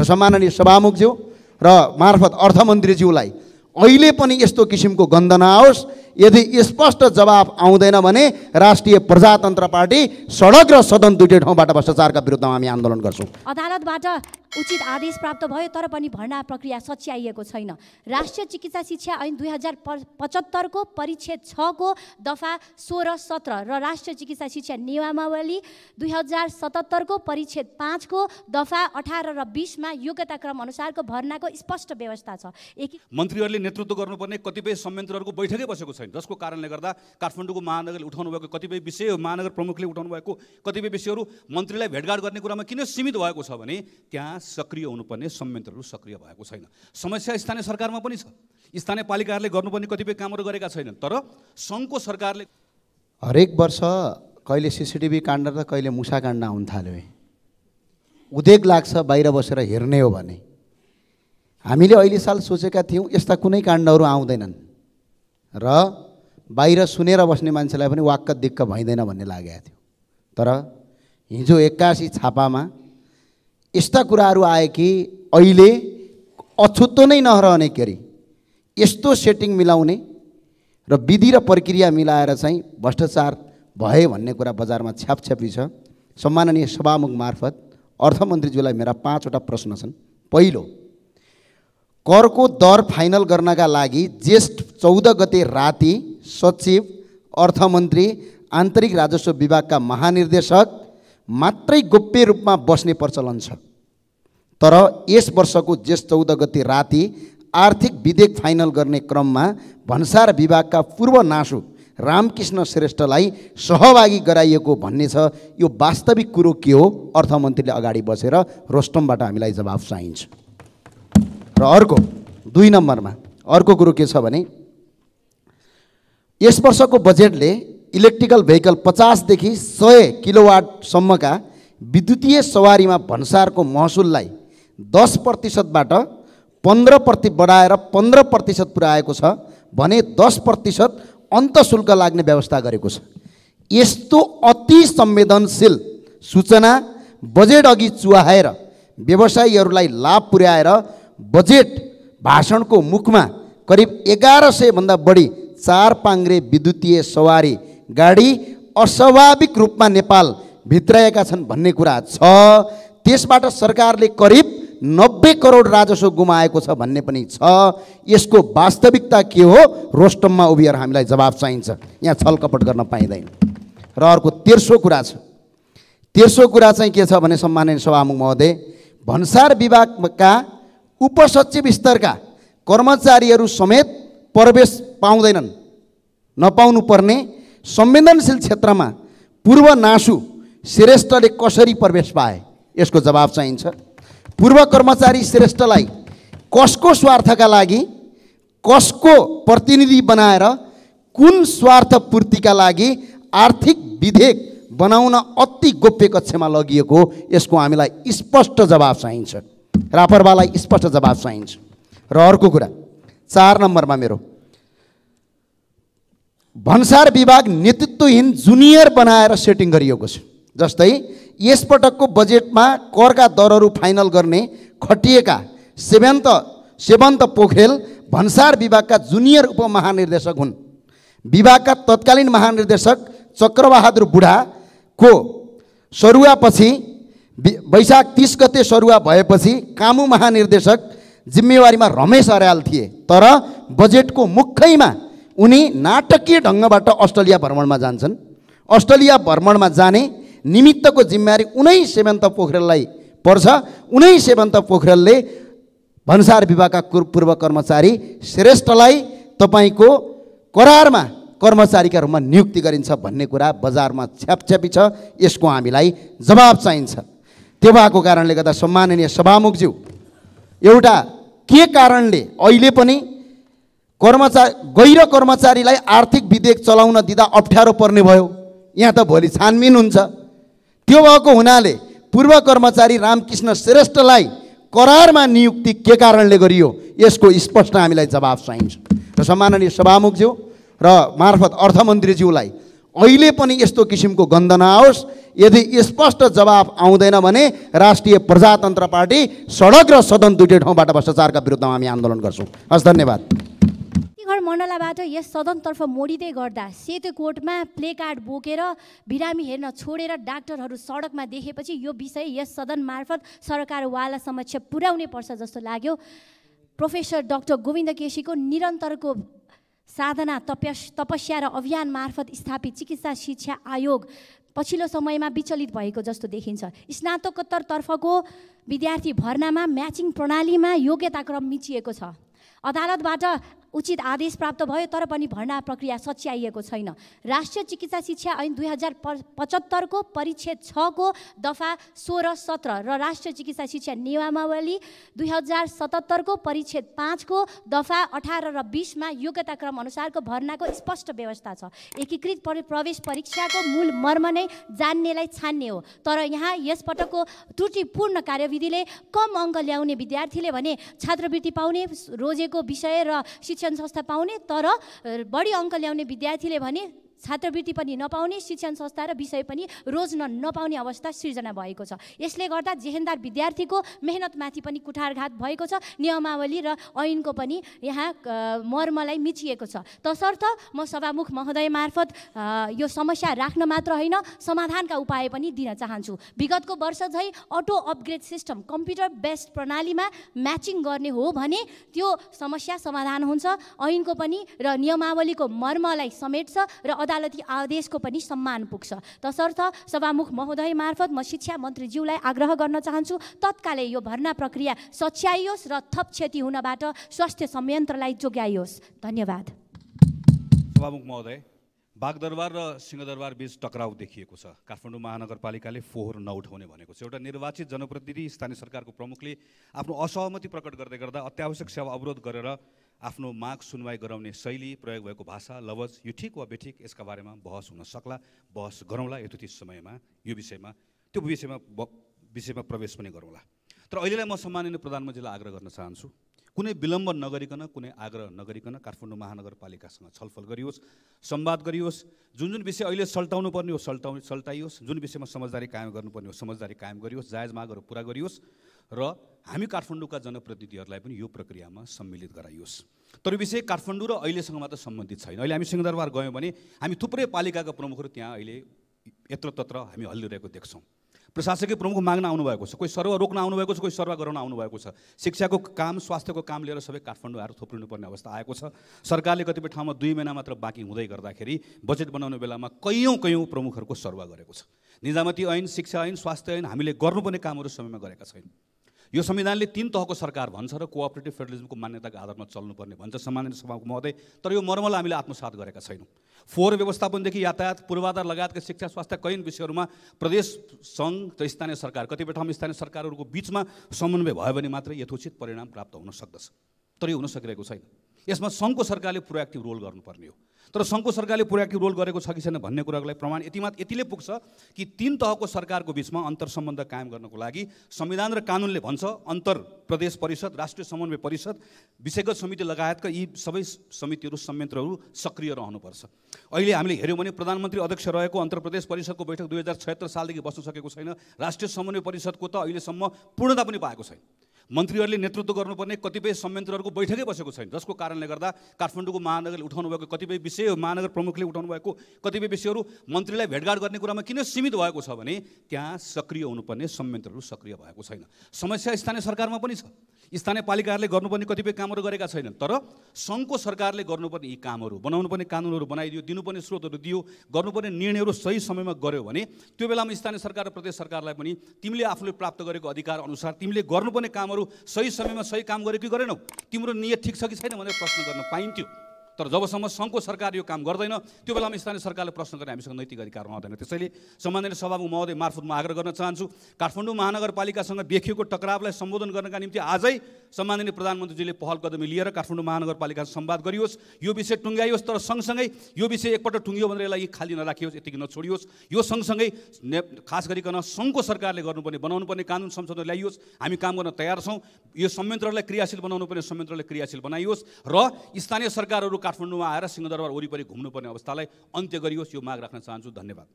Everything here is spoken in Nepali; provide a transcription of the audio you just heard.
र सम्माननीय सभामुखज्यू र मार्फत अर्थमन्त्रीज्यूलाई अहिले पनि यस्तो किसिमको गन्ध नआओस्। यदि स्पष्ट जवाब आउँदैन भने राष्ट्रिय प्रजातन्त्र पार्टी सडक र सदन दुईटै ठाउँबाट भ्रष्टाचारका विरुद्धमा हामी आन्दोलन गर्छौँ। अदालतबाट उचित आदेश प्राप्त भयो तर पनि भर्ना प्रक्रिया सच्याइएको छैन। राष्ट्रिय चिकित्सा शिक्षा ऐन 2075 को परिच्छेद 6 को दफा 16, 17 र राष्ट्रिय चिकित्सा शिक्षा नियमावली 2077 को परिच्छेद 5 को दफा 18 र 20 मा योग्यता क्रम अनुसारको भर्नाको स्पष्ट व्यवस्था छ। मन्त्रीहरूले नेतृत्व गर्नुपर्ने कतिपय संयन्त्रहरूको बैठकै बसेको छैन, जसको कारणले गर्दा काठमाडौँको महानगरले उठाउनु भएको कतिपय विषय, महानगर प्रमुखले उठाउनु भएको कतिपय विषयहरू मन्त्रीलाई भेटघाट गर्ने कुरामा किन सीमित भएको छ भने त्यहाँ सक्रिय हुनुपर्ने संयन्त्रहरू सक्रिय भएको छैन। समस्या स्थानीय सरकारमा पनि छ। स्थानीय पालिकाहरूले गर्नुपर्ने कतिपय कामहरू गरेका छैनन्, तर सङ्घको सरकारले हरेक वर्ष कहिले सीसीटीभी काण्ड र कहिले मुसा काण्ड आउन थाल्यो। उदेक लाग्छ बाहिर बसेर हेर्ने हो भने। हामीले अहिले साल सोचेका थियौँ यस्ता कुनै काण्डहरू आउँदैनन् र बाहिर सुनेर बस्ने मान्छेलाई पनि वाक्क दिक्क भइँदैन भन्ने लागेको थियो। तर हिजो 81 छापामा यस्ता कुराहरू आए कि अहिले अछुतो नै नरहने गरी यस्तो सेटिङ मिलाउने र विधि र प्रक्रिया मिलाएर चाहिँ भ्रष्टाचार भए भन्ने कुरा बजारमा छ्यापछ्यापी छ। सम्माननीय सभामुख मार्फत अर्थमन्त्रीज्यूलाई मेरा 5 वटा प्रश्न छन्। पहिलो, करको दर फाइनल गर्नका लागि जेष्ठ 14 गते राति सचिव, अर्थमन्त्री, आन्तरिक राजस्व विभागका महानिर्देशक मात्रै गोप्य रूपमा बस्ने प्रचलन छ। तर यस वर्षको जेष्ठ 14 गते राति आर्थिक विधेयक फाइनल गर्ने क्रममा भन्सार विभागका पूर्व नासु रामकृष्ण श्रेष्ठलाई सहभागी गराइएको भन्ने छ। यो वास्तविक कुरो के हो? अर्थमन्त्रीले अगाडि बसेर रोस्टमबाट हामीलाई जवाफ चाहिन्छ। र अर्को 2 नम्बरमा अर्को कुरो के छ भने यस वर्षको बजेटले इलेक्ट्रिकल भेहिकल 50 देखि 100 किलोवाटसम्मका विद्युतीय सवारीमा भन्सारको महसुललाई 10% बाट 15% बढाएर 15% पुर्याएको छ भने 10% अन्तशुल्क लाग्ने व्यवस्था गरेको छ। यस्तो अति संवेदनशील सूचना बजेट अघि चुहाएर व्यवसायीहरूलाई लाभ पुर्याएर बजेट भाषणको मुखमा करिब 1100 भन्दा बढी 4 पाङ्ग्रे विद्युतीय सवारी गाडी अस्वाभाविक रूपमा नेपाल भित्राएका छन् भन्ने कुरा छ। त्यसबाट सरकारले करिब 90 करोड राजस्व गुमाएको छ भन्ने पनि छ। यसको वास्तविकता के हो? रोस्टममा उभिएर हामीलाई जवाफ चाहिन्छ। यहाँ छलकपट गर्न पाइँदैन। र अर्को तेर्सो कुरा छ। तेर्सो कुरा चाहिँ के छ भने सम्माननीय सभामुख महोदय, भन्सार विभागका उपसचिव स्तरका कर्मचारीहरू समेत प्रवेश पाउँदैनन्। नपाउनु पर्ने संवेदनशील क्षेत्रमा पूर्व नासु श्रेष्ठले कसरी प्रवेश पाए? यसको जवाब चाहिन्छ। पूर्व कर्मचारी श्रेष्ठलाई कसको स्वार्थका लागि, कसको प्रतिनिधि बनाएर, कुन स्वार्थ पूर्तिका लागि आर्थिक विधेयक बनाउन अति गोप्य कक्षमा लगिएको? यसको हामीलाई स्पष्ट जवाब चाहिन्छ। रापरवालाई स्पष्ट जवाब चाहिन्छ। र अर्को कुरा 4 नम्बरमा मेरो भन्सार विभाग नेतृत्वहीन जुनियर बनाएर सेटिङ गरिएको छ। जस्तै यसपटकको बजेटमा करका दरहरू फाइनल गर्ने खटिएका सेवन्त पोखरेल भन्सार विभागका जुनियर उपमहानिर्देशक हुन्। विभागका तत्कालीन महानिर्देशक चक्रबहादुर बुढाको सरुवापछि वैशाख 30 गते सरुवा भएपछि कामु महानिर्देशक जिम्मेवारीमा रमेश अर्याल थिए। तर बजेटको मुखैमा उनी नाटकीय ढङ्गबाट अस्ट्रेलिया भ्रमणमा जान्छन्। अस्ट्रेलिया भ्रमणमा जाने निमित्तको जिम्मेवारी उनै सेवन्त पोखरेललाई पर्छ। उनै सेवन्त पोखरेलले भन्सार विभागका पूर्व कर्मचारी श्रेष्ठलाई तपाईँको करारमा कर्मचारीका रूपमा नियुक्ति गरिन्छ भन्ने कुरा बजारमा छ्यापछ्यापी छ। यसको हामीलाई जवाब चाहिन्छ। त्यो भएको कारणले गर्दा सम्माननीय सभामुखज्यू, एउटा के कारणले अहिले पनि गैर कर्मचारीलाई आर्थिक विधेयक चलाउन दिँदा अप्ठ्यारो पर्ने भयो? यहाँ त भोलि छानबिन हुन्छ। त्यो भएको हुनाले पूर्व कर्मचारी रामकृष्ण श्रेष्ठलाई करारमा नियुक्ति के कारणले गरियो? यसको स्पष्ट हामीलाई जवाब चाहिन्छ। र सम्माननीय सभामुखज्यू र मार्फत अर्थमन्त्रीज्यूलाई अहिले पनि यस्तो किसिमको गन्ध नआओस्। यदि स्पष्ट जवाफ आउँदैन भने राष्ट्रिय प्रजातन्त्र पार्टी सडक र सदन दुईटै ठाउँबाट भ्रष्टाचारका विरुद्धमा हामी आन्दोलन गर्छौँ। हस्, धन्यवाद। मण्डलाबाट यस सदनतर्फ मोडिँदै गर्दा सेतो कोटमा प्ले कार्ड बोकेर बिरामी हेर्न छोडेर डाक्टरहरू सडकमा देखेपछि यो विषय यस सदन मार्फत सरकारवाला समक्ष पुर्याउनै पर्छ जस्तो लाग्यो। प्रोफेसर डाक्टर गोविन्द केसीको निरन्तरको साधना तपस्या र अभियान मार्फत स्थापित चिकित्सा शिक्षा आयोग पछिल्लो समयमा विचलित भएको जस्तो देखिन्छ। स्नातकोत्तरतर्फको विद्यार्थी भर्नामा म्याचिङ प्रणालीमा योग्यताक्रम मिचिएको छ। अदालतबाट उचित आदेश प्राप्त भयो तर पनि भर्ना प्रक्रिया सच्याइएको छैन। राष्ट्रिय चिकित्सा शिक्षा ऐन 2075 को परिच्छेद 6 को दफा 16, 17 र राष्ट्रिय चिकित्सा शिक्षा नियमावली 2077 को परिच्छेद 5 को दफा 18 र 20 मा योग्यताक्रम अनुसारको भर्नाको स्पष्ट व्यवस्था छ। एकीकृत प्रवेश परीक्षाको मूल मर्म नै जान्नेलाई छान्ने हो। तर यहाँ यसपटकको त्रुटिपूर्ण कार्यविधिले कम अङ्क ल्याउने विद्यार्थीले भने छात्रवृत्ति पाउने, रोजेको विषय र शिक्षण संस्था पाउने, तर बढी अङ्क ल्याउने विद्यार्थीले भने छात्रवृत्ति पनि नपाउने, शिक्षण संस्था र विषय पनि रोज्न नपाउने अवस्था सिर्जना भएको छ। यसले गर्दा जेहेन्दार विद्यार्थीको मेहनतमाथि पनि कुठारघात भएको छ। नियमावली र ऐनको पनि यहाँ मर्मलाई मिचिएको छ। तसर्थ म सभामुख महोदय मार्फत यो समस्या राख्न मात्र होइन, समाधानका उपाय पनि दिन चाहन्छु। विगतको वर्ष झै auto upgrade system computer based प्रणालीमा म्याचिङ गर्ने हो भने त्यो समस्या समाधान हुन्छ। ऐनको पनि र नियमावलीको मर्मलाई समेट्छ र अदालती आदेशको पनि सम्मान पुग्छ। तसर्थ सभामुख महोदय मार्फत म शिक्षा मन्त्रीज्यूलाई आग्रह गर्न चाहन्छु, तत्कालै यो भर्ना प्रक्रिया सच्याइयोस् र थप क्षति हुनबाट स्वास्थ्य संयन्त्रलाई जोगाइयोस्। धन्यवाद। सभामुख महोदय, बागदरबार र सिंहदरबार बीच टकराउ देखिएको छ। काठमाडौँ महानगरपालिकाले फोहोर नउठाउने भनेको छ। एउटा निर्वाचित जनप्रतिनिधि स्थानीय सरकारको प्रमुखले आफ्नो असहमति प्रकट गर्दै गर्दा अत्यावश्यक सेवा अवरोध गरेर आफ्नो माग सुनवाई गराउने शैली, प्रयोग भएको भाषा, लवज यो ठिक वा बेठिक यसका बारेमा बहस हुन सक्ला, बहस गरौँला यथोचित समयमा। यो विषयमा प्रवेश पनि गरौँला। तर अहिलेलाई म सम्माननीय प्रधानमन्त्रीलाई आग्रह गर्न चाहन्छु, कुनै विलम्ब नगरिकन, कुनै आग्रह नगरिकन काठमाडौँ महानगरपालिकासँग छलफल गरियोस्, संवाद गरियोस्। जुन विषय अहिले सल्टाउनु पर्ने हो सल्टाइयोस्, जुन विषयमा समझदारी कायम गर्नुपर्ने हो समझदारी कायम गरियोस्, जायज मागहरू पुरा गरियोस् र हामी काठमाडौँका जनप्रतिनिधिहरूलाई पनि यो प्रक्रियामा सम्मिलित गराइयोस्। तर विषय काठमाडौँ र अहिलेसँग मात्र सम्बन्धित छैन। अहिले हामी सिंहदरबार गयौँ भने हामी थुप्रै पालिकाका प्रमुखहरू त्यहाँ अहिले यत्रतत्र हामी हल्लिरहेको देख्छौँ। प्रशासकीय प्रमुख माग्न आउनुभएको छ, कोही सर्व रोक्न आउनुभएको छ, कोही सर्व गराउन आउनुभएको छ। शिक्षाको काम, स्वास्थ्यको काम लिएर सबै काठमाडौँ आएर थोप्रिनुपर्ने अवस्था आएको छ। सरकारले कतिपय ठाउँमा 2 महिना मात्र बाँकी हुँदै गर्दाखेरि बजेट बनाउने बेलामा कैयौँ प्रमुखहरूको सर्वा गरेको छ। निजामती ऐन, शिक्षा ऐन, स्वास्थ्य ऐन हामीले गर्नुपर्ने कामहरू समयमा गरेका छैनौँ। यो संविधानले 3 तहको सरकार भन्छ र कोअपरेटिभ फेडरलिजमको मान्यताको आधारमा चल्नुपर्ने भन्छ सम्माननीय सभामुख महोदय। तर यो मर्मलाई हामीले आत्मसात गरेका छैनौँ। फोहोर व्यवस्थापनदेखि यातायात, पूर्वाधार लगायतका शिक्षा, स्वास्थ्य कैयौँ विषयहरूमा प्रदेश सङ्घ र स्थानीय सरकार, कतिपय ठाउँमा स्थानीय सरकारहरूको बिचमा समन्वय भयो भने मात्रै यथोचित परिणाम प्राप्त हुन सक्दछ। तर यो हुन सकिरहेको छैन। यसमा सङ्घको सरकारले प्रोएक्टिभ रोल गर्नुपर्ने हो। तर सङ्घको सरकारले प्रोएक्टिभ रोल गरेको छ कि छैन भन्ने कुरालाई प्रमाण यतिले पुग्छ कि 3 तहको सरकारको बिचमा अन्तर सम्बन्ध कायम गर्नको लागि संविधान र कानुनले भन्छ अन्तर प्रदेश परिषद, राष्ट्रिय समन्वय परिषद, विषयगत समिति लगायतका यी सबै समितिहरू, संयन्त्रहरू सक्रिय रहनुपर्छ। अहिले हामीले हेऱ्यौँ भने प्रधानमन्त्री अध्यक्ष रहेको अन्तर प्रदेश परिषदको बैठक 2076 सालदेखि बस्न सकेको छैन। राष्ट्रिय समन्वय परिषदको त अहिलेसम्म पूर्णता पनि पाएको छैन। मन्त्रीहरूले नेतृत्व गर्नुपर्ने कतिपय संयन्त्रहरूको बैठकै बसेको छैन, जसको कारणले गर्दा काठमाडौँको महानगरले उठाउनु भएको कतिपय विषय, महानगर प्रमुखले उठाउनु भएको कतिपय विषयहरू मन्त्रीलाई भेटघाट गर्ने कुरामा किन सीमित भएको छ भने त्यहाँ सक्रिय हुनुपर्ने संयन्त्रहरू सक्रिय भएको छैन। समस्या स्थानीय सरकारमा पनि छ। स्थानीय पालिकाहरूले गर्नुपर्ने कतिपय कामहरू गरेका छैनन्। तर सङ्घको सरकारले गर्नुपर्ने यी कामहरू, बनाउनुपर्ने कानुनहरू बनाइदियो, दिनुपर्ने स्रोतहरू दियो, गर्नुपर्ने निर्णयहरू सही समयमा गर्यो भने त्यो बेलामा स्थानीय सरकार र प्रदेश सरकारलाई पनि तिमीले आफूले प्राप्त गरेको अधिकार अनुसार तिमीले गर्नुपर्ने कामहरू सही समयमा सही काम गर्यो कि गरेनौ, तिम्रो नियत ठिक छ कि छैन भनेर प्रश्न गर्न पाइन्थ्यो। तर जबसम्म सङ्घको सरकार यो काम गर्दैन त्यो बेलामा स्थानीय सरकारले प्रश्न गर्ने हामीसँग नैतिक अधिकार रहँदैन। त्यसैले सम्माननीय सभामुख महोदय मार्फत म आग्रह गर्न चाहन्छु, काठमाडौँ महानगरपालिकासँग देखिएको टकरावलाई सम्बोधन गर्नका निम्ति आजै सम्माननीय प्रधानमन्त्रीजीले पहल कदमी लिएर काठमाडौँ महानगरपालिका संवाद गरियोस्, यो विषय टुङ्ग्याइयोस्। तर सँगसँगै यो विषय एकपल्ट टुङ्गियो भनेर यसलाई खाली नराखियोस्, यतिकै नछोडियोस्। यो सँगसँगै खास गरिकन सङ्घको सरकारले गर्नुपर्ने, बनाउनुपर्ने कानुन संशोधन ल्याइयोस्। हामी काम गर्न तयार छौँ। यो संयन्त्रलाई क्रियाशील बनाउनुपर्ने संयन्त्रलाई क्रियाशील बनाइयोस् र स्थानीय सरकारहरू काठमाडौँमा आएर सिंहदरबार वरिपरि घुम्नुपर्ने अवस्थालाई अन्त्य गरियोस्, यो माग राख्न चाहन्छु। धन्यवाद।